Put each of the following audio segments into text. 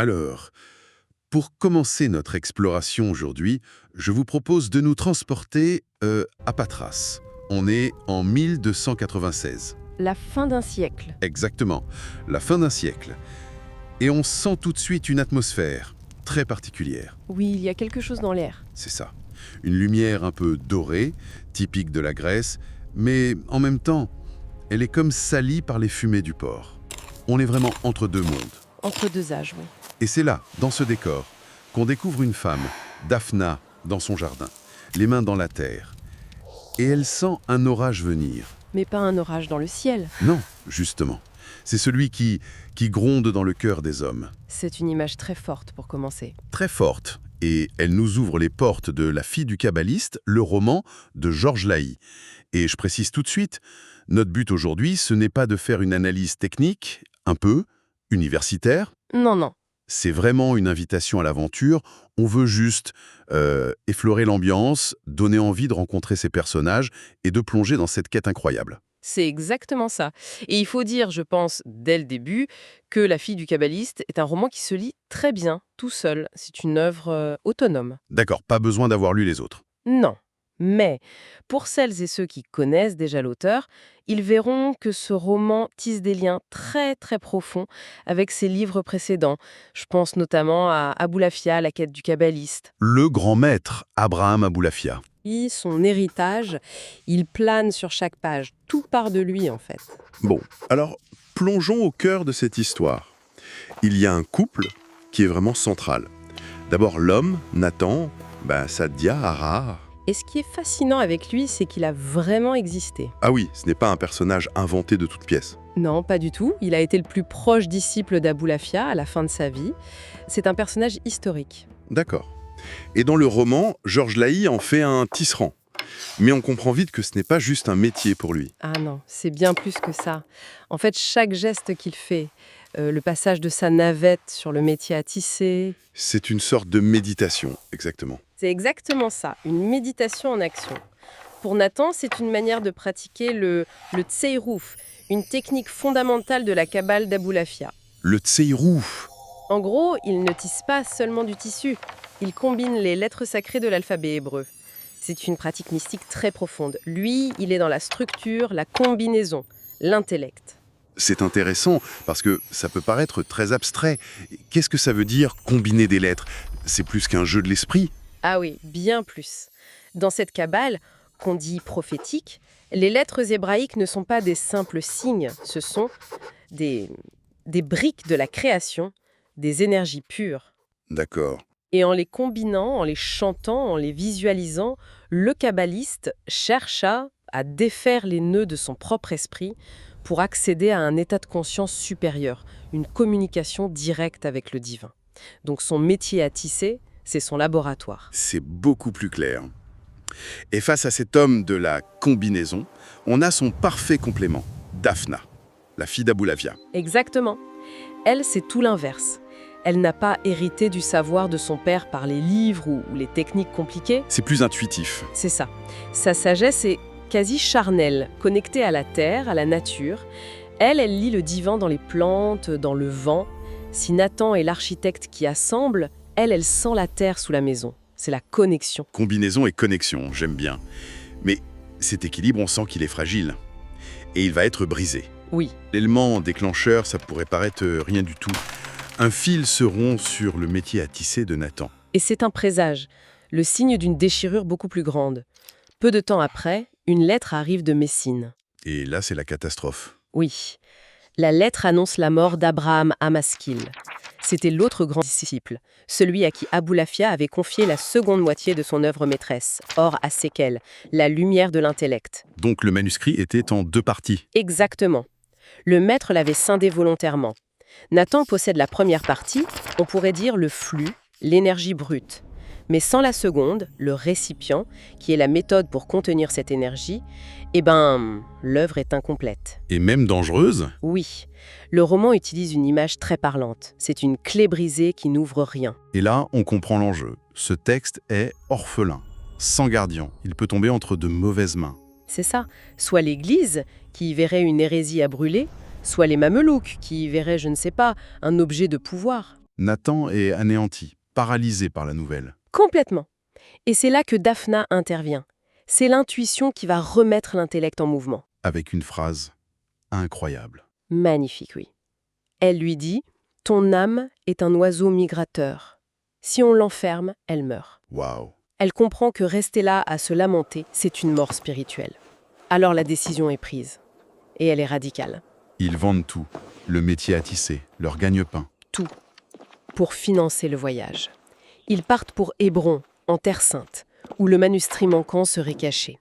Alors, pour commencer notre exploration aujourd'hui, je vous propose de nous transporter à Patras. On est en 1296. La fin d'un siècle. Exactement, la fin d'un siècle. Et on sent tout de suite une atmosphère très particulière. Oui, il y a quelque chose dans l'air. C'est ça. Une lumière un peu dorée, typique de la Grèce, mais en même temps, elle est comme salie par les fumées du port. On est vraiment entre deux mondes. Entre deux âges, oui. Et c'est là, dans ce décor, qu'on découvre une femme, Daphna, dans son jardin, les mains dans la terre. Et elle sent un orage venir. Mais pas un orage dans le ciel. Non, justement. C'est celui qui gronde dans le cœur des hommes. C'est une image très forte pour commencer. Très forte. Et elle nous ouvre les portes de La fille du kabbaliste, le roman de Georges Laï. Et je précise tout de suite, notre but aujourd'hui, ce n'est pas de faire une analyse technique, un peu, universitaire. Non, non. C'est vraiment une invitation à l'aventure. On veut juste effleurer l'ambiance, donner envie de rencontrer ces personnages et de plonger dans cette quête incroyable. C'est exactement ça. Et il faut dire, je pense, dès le début, que La fille du kabbaliste est un roman qui se lit très bien, tout seul. C'est une œuvre autonome. D'accord, pas besoin d'avoir lu les autres. Non. Mais, pour celles et ceux qui connaissent déjà l'auteur, ils verront que ce roman tisse des liens très très profonds avec ses livres précédents. Je pense notamment à Aboulafia, la quête du kabbaliste. Le grand maître, Abraham Aboulafia. Son héritage, il plane sur chaque page. Tout part de lui, en fait. Bon, alors plongeons au cœur de cette histoire. Il y a un couple qui est vraiment central. D'abord l'homme, Nathan, Sadia, Harar. Et ce qui est fascinant avec lui, c'est qu'il a vraiment existé. Ah oui, ce n'est pas un personnage inventé de toutes pièces. Non, pas du tout. Il a été le plus proche disciple d'Aboulafia à la fin de sa vie. C'est un personnage historique. D'accord. Et dans le roman, Georges Laï en fait un tisserand. Mais on comprend vite que ce n'est pas juste un métier pour lui. Ah non, c'est bien plus que ça. En fait, chaque geste qu'il fait, le passage de sa navette sur le métier à tisser... C'est une sorte de méditation, exactement. C'est exactement ça, une méditation en action. Pour Nathan, c'est une manière de pratiquer le tseiruf, une technique fondamentale de la Kabbale d'Aboulafia. Le tseiruf. En gros, il ne tisse pas seulement du tissu, il combine les lettres sacrées de l'alphabet hébreu. C'est une pratique mystique très profonde. Lui, il est dans la structure, la combinaison, l'intellect. C'est intéressant parce que ça peut paraître très abstrait. Qu'est-ce que ça veut dire combiner des lettres? C'est plus qu'un jeu de l'esprit. Ah oui, bien plus. Dans cette Kabbale, qu'on dit prophétique, les lettres hébraïques ne sont pas des simples signes, ce sont des briques de la création, des énergies pures. D'accord. Et en les combinant, en les chantant, en les visualisant, le kabbaliste cherche à défaire les nœuds de son propre esprit pour accéder à un état de conscience supérieur, une communication directe avec le divin. Donc son métier à tisser, c'est son laboratoire. C'est beaucoup plus clair. Et face à cet homme de la combinaison, on a son parfait complément, Daphna, la fille d'Aboulafia. Exactement. Elle, c'est tout l'inverse. Elle n'a pas hérité du savoir de son père par les livres ou les techniques compliquées. C'est plus intuitif. C'est ça. Sa sagesse est quasi charnelle, connectée à la terre, à la nature. Elle lit le divin dans les plantes, dans le vent. Si Nathan est l'architecte qui assemble, elle sent la terre sous la maison. C'est la connexion. Combinaison et connexion, j'aime bien. Mais cet équilibre, on sent qu'il est fragile. Et il va être brisé. Oui. L'élément déclencheur, ça pourrait paraître rien du tout. Un fil se rompt sur le métier à tisser de Nathan. Et c'est un présage, le signe d'une déchirure beaucoup plus grande. Peu de temps après, une lettre arrive de Messine. Et là, c'est la catastrophe. Oui. La lettre annonce la mort d'Abraham Amaskil. C'était l'autre grand disciple, celui à qui Aboulafia avait confié la seconde moitié de son œuvre maîtresse, Or à Sékel, la lumière de l'intellect. Donc le manuscrit était en deux parties. Exactement. Le maître l'avait scindé volontairement. Nathan possède la première partie, on pourrait dire le flux, l'énergie brute. Mais sans la seconde, le récipient, qui est la méthode pour contenir cette énergie, l'œuvre est incomplète. Et même dangereuse? Oui, le roman utilise une image très parlante. C'est une clé brisée qui n'ouvre rien. Et là, on comprend l'enjeu. Ce texte est orphelin, sans gardien. Il peut tomber entre de mauvaises mains. C'est ça. Soit l'Église, qui y verrait une hérésie à brûler, soit les mamelouks, qui y verraient, je ne sais pas, un objet de pouvoir. Nathan est anéanti, paralysé par la nouvelle. Complètement. Et c'est là que Daphna intervient. C'est l'intuition qui va remettre l'intellect en mouvement. Avec une phrase incroyable. Magnifique, oui. Elle lui dit « Ton âme est un oiseau migrateur. Si on l'enferme, elle meurt. Waouh. » Elle comprend que rester là à se lamenter, c'est une mort spirituelle. Alors la décision est prise. Et elle est radicale. Ils vendent tout. Le métier à tisser, leur gagne-pain. Tout. Pour financer le voyage. Ils partent pour Hébron, en Terre Sainte, où le manuscrit manquant serait caché.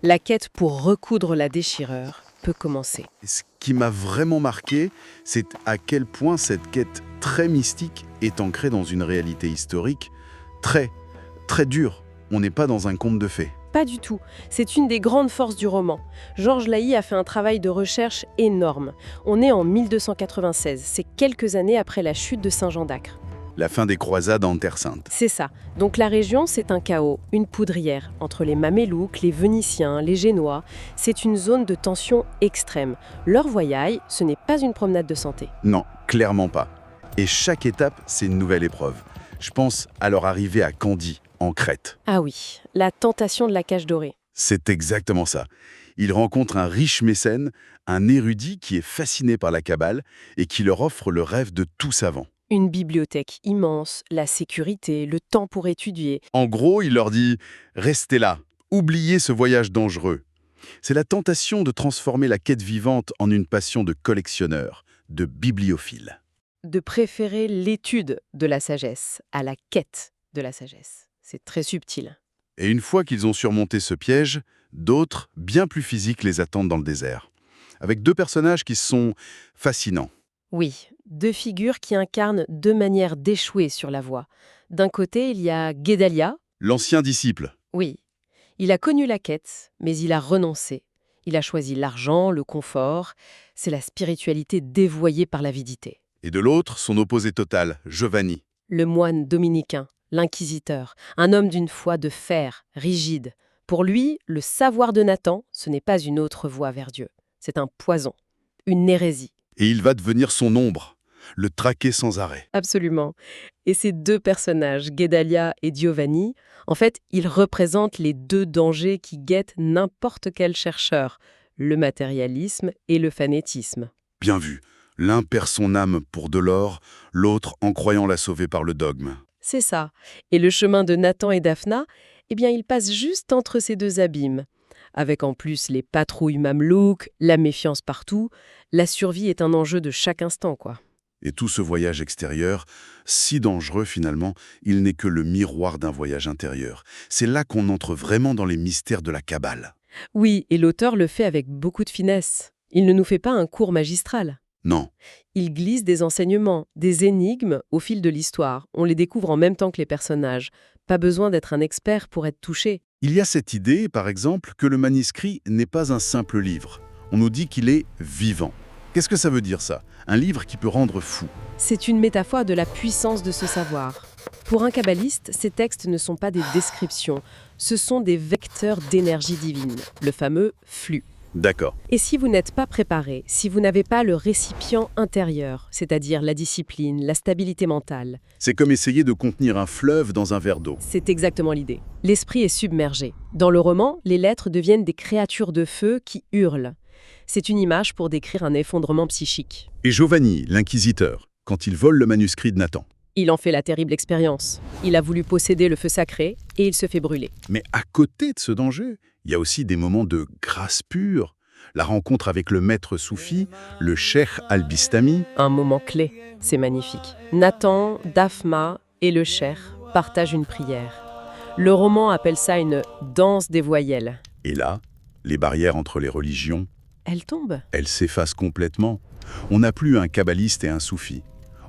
La quête pour recoudre la déchirure peut commencer. Et ce qui m'a vraiment marqué, c'est à quel point cette quête très mystique est ancrée dans une réalité historique très dure. On n'est pas dans un conte de fées. Pas du tout. C'est une des grandes forces du roman. Georges Laï a fait un travail de recherche énorme. On est en 1296, c'est quelques années après la chute de Saint-Jean d'Acre. La fin des croisades en Terre Sainte. C'est ça. Donc la région, c'est un chaos, une poudrière. Entre les Mamelouks, les Vénitiens, les Génois, c'est une zone de tension extrême. Leur voyage, ce n'est pas une promenade de santé. Non, clairement pas. Et chaque étape, c'est une nouvelle épreuve. Je pense à leur arrivée à Candie, en Crète. Ah oui, la tentation de la cage dorée. C'est exactement ça. Ils rencontrent un riche mécène, un érudit qui est fasciné par la Kabbale et qui leur offre le rêve de tout savant. Une bibliothèque immense, la sécurité, le temps pour étudier. En gros, il leur dit « Restez là, oubliez ce voyage dangereux ». C'est la tentation de transformer la quête vivante en une passion de collectionneur, de bibliophile. De préférer l'étude de la sagesse à la quête de la sagesse. C'est très subtil. Et une fois qu'ils ont surmonté ce piège, d'autres, bien plus physiques, les attendent dans le désert. Avec deux personnages qui sont fascinants. Oui, deux figures qui incarnent deux manières d'échouer sur la voie. D'un côté, il y a Guédalia. L'ancien disciple. Oui, il a connu la quête, mais il a renoncé. Il a choisi l'argent, le confort. C'est la spiritualité dévoyée par l'avidité. Et de l'autre, son opposé total, Giovanni. Le moine dominicain, l'inquisiteur, un homme d'une foi de fer, rigide. Pour lui, le savoir de Nathan, ce n'est pas une autre voie vers Dieu. C'est un poison, une hérésie. Et il va devenir son ombre, le traquer sans arrêt. Absolument. Et ces deux personnages, Guédalia et Giovanni, en fait, ils représentent les deux dangers qui guettent n'importe quel chercheur, le matérialisme et le fanatisme. Bien vu. L'un perd son âme pour de l'or, l'autre en croyant la sauver par le dogme. C'est ça. Et le chemin de Nathan et Daphna, eh bien, il passe juste entre ces deux abîmes. Avec en plus les patrouilles mamelouks, la méfiance partout, la survie est un enjeu de chaque instant, quoi. Et tout ce voyage extérieur, si dangereux finalement, il n'est que le miroir d'un voyage intérieur. C'est là qu'on entre vraiment dans les mystères de la Kabbale. Oui, et l'auteur le fait avec beaucoup de finesse. Il ne nous fait pas un cours magistral. Non. Il glisse des enseignements, des énigmes au fil de l'histoire. On les découvre en même temps que les personnages. Pas besoin d'être un expert pour être touché. Il y a cette idée, par exemple, que le manuscrit n'est pas un simple livre. On nous dit qu'il est vivant. Qu'est-ce que ça veut dire ça? Un livre qui peut rendre fou. C'est une métaphore de la puissance de ce savoir. Pour un kabbaliste, ces textes ne sont pas des descriptions, ce sont des vecteurs d'énergie divine, le fameux flux. D'accord. Et si vous n'êtes pas préparé, si vous n'avez pas le récipient intérieur, c'est-à-dire la discipline, la stabilité mentale, C'est comme essayer de contenir un fleuve dans un verre d'eau. c'est exactement l'idée. L'esprit est submergé. Dans le roman, les lettres deviennent des créatures de feu qui hurlent. C'est une image pour décrire un effondrement psychique. Et Giovanni, l'inquisiteur, quand il vole le manuscrit de Nathan. Il en fait la terrible expérience. Il a voulu posséder le feu sacré et il se fait brûler. Mais à côté de ce danger, il y a aussi des moments de grâce pure. La rencontre avec le maître soufi, le cheikh al-Bistami. Un moment clé, c'est magnifique. Nathan, Daphna et le cheikh partagent une prière. Le roman appelle ça une danse des voyelles. Et là, les barrières entre les religions, Elle tombe. elles s'effacent complètement. On n'a plus un kabbaliste et un soufi.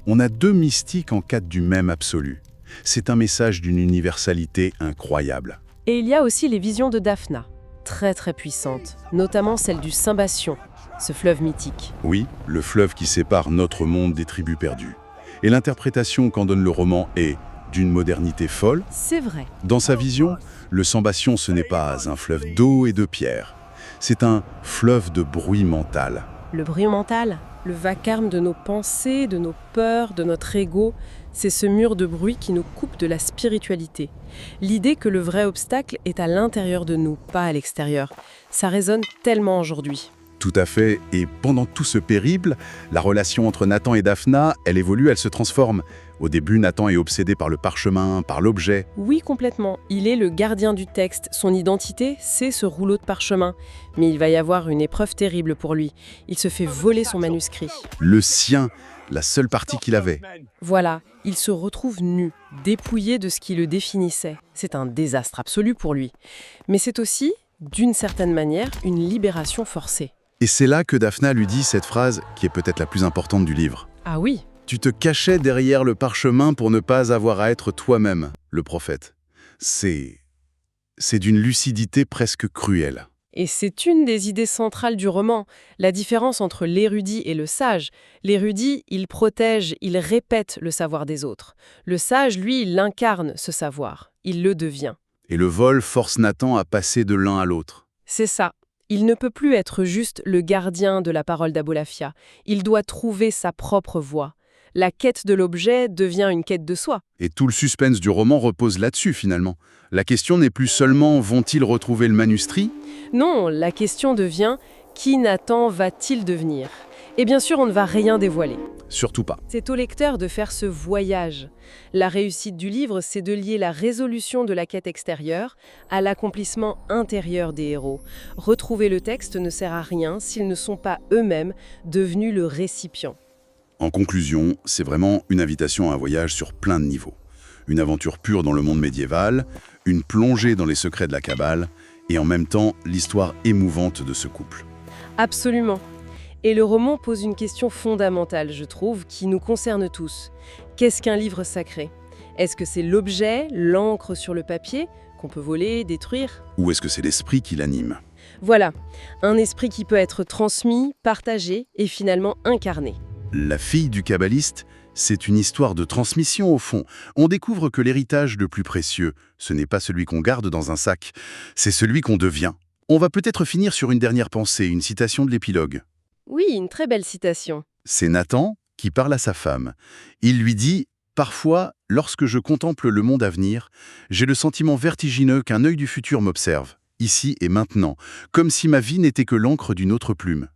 On a deux mystiques en quête du même absolu. C'est un message d'une universalité incroyable. Et il y a aussi les visions de Daphna, très puissantes, notamment celle du Saint-Bastion, ce fleuve mythique. Oui, le fleuve qui sépare notre monde des tribus perdues. Et l'interprétation qu'en donne le roman est d'une modernité folle. C'est vrai. Dans sa vision, le Saint-Bastion, ce n'est pas un fleuve d'eau et de pierre. C'est un fleuve de bruit mental. Le bruit mental, Le vacarme de nos pensées, de nos peurs, de notre ego, c'est ce mur de bruit qui nous coupe de la spiritualité. L'idée que le vrai obstacle est à l'intérieur de nous, pas à l'extérieur. Ça résonne tellement aujourd'hui. Tout à fait, et pendant tout ce périple, la relation entre Nathan et Daphna, elle évolue, elle se transforme. Au début, Nathan est obsédé par le parchemin, par l'objet. Oui, complètement. Il est le gardien du texte. Son identité, c'est ce rouleau de parchemin. Mais il va y avoir une épreuve terrible pour lui. Il se fait voler son manuscrit. Le sien, la seule partie qu'il avait. Voilà, il se retrouve nu, dépouillé de ce qui le définissait. C'est un désastre absolu pour lui. Mais c'est aussi, d'une certaine manière, une libération forcée. Et c'est là que Daphna lui dit cette phrase qui est peut-être la plus importante du livre. Ah oui, Tu te cachais derrière le parchemin pour ne pas avoir à être toi-même, le prophète. C'est d'une lucidité presque cruelle. et c'est une des idées centrales du roman, la différence entre l'érudit et le sage. L'érudit, il protège, il répète le savoir des autres. Le sage, lui, il incarne ce savoir, il le devient. Et le vol force Nathan à passer de l'un à l'autre. C'est ça. Il ne peut plus être juste le gardien de la parole d'Abolafia. Il doit trouver sa propre voie. La quête de l'objet devient une quête de soi. Et tout le suspense du roman repose là-dessus finalement. La question n'est plus seulement vont-ils retrouver le manuscrit ? Non, la question devient qui Nathan va-t-il devenir ? Et bien sûr, on ne va rien dévoiler. Surtout pas. C'est au lecteur de faire ce voyage. La réussite du livre, c'est de lier la résolution de la quête extérieure à l'accomplissement intérieur des héros. Retrouver le texte ne sert à rien s'ils ne sont pas eux-mêmes devenus le récipient. En conclusion, c'est vraiment une invitation à un voyage sur plein de niveaux. Une aventure pure dans le monde médiéval, une plongée dans les secrets de la Kabbale, et en même temps, l'histoire émouvante de ce couple. Absolument. Et le roman pose une question fondamentale, je trouve, qui nous concerne tous. Qu'est-ce qu'un livre sacré ? Est-ce que c'est l'objet, l'encre sur le papier, qu'on peut voler, détruire ? Ou est-ce que c'est l'esprit qui l'anime ? Voilà, un esprit qui peut être transmis, partagé et finalement incarné. La fille du kabbaliste, c'est une histoire de transmission au fond. On découvre que l'héritage le plus précieux, ce n'est pas celui qu'on garde dans un sac, c'est celui qu'on devient. On va peut-être finir sur une dernière pensée, une citation de l'épilogue. Oui, une très belle citation. C'est Nathan qui parle à sa femme. Il lui dit « Parfois, lorsque je contemple le monde à venir, j'ai le sentiment vertigineux qu'un œil du futur m'observe, ici et maintenant, comme si ma vie n'était que l'encre d'une autre plume.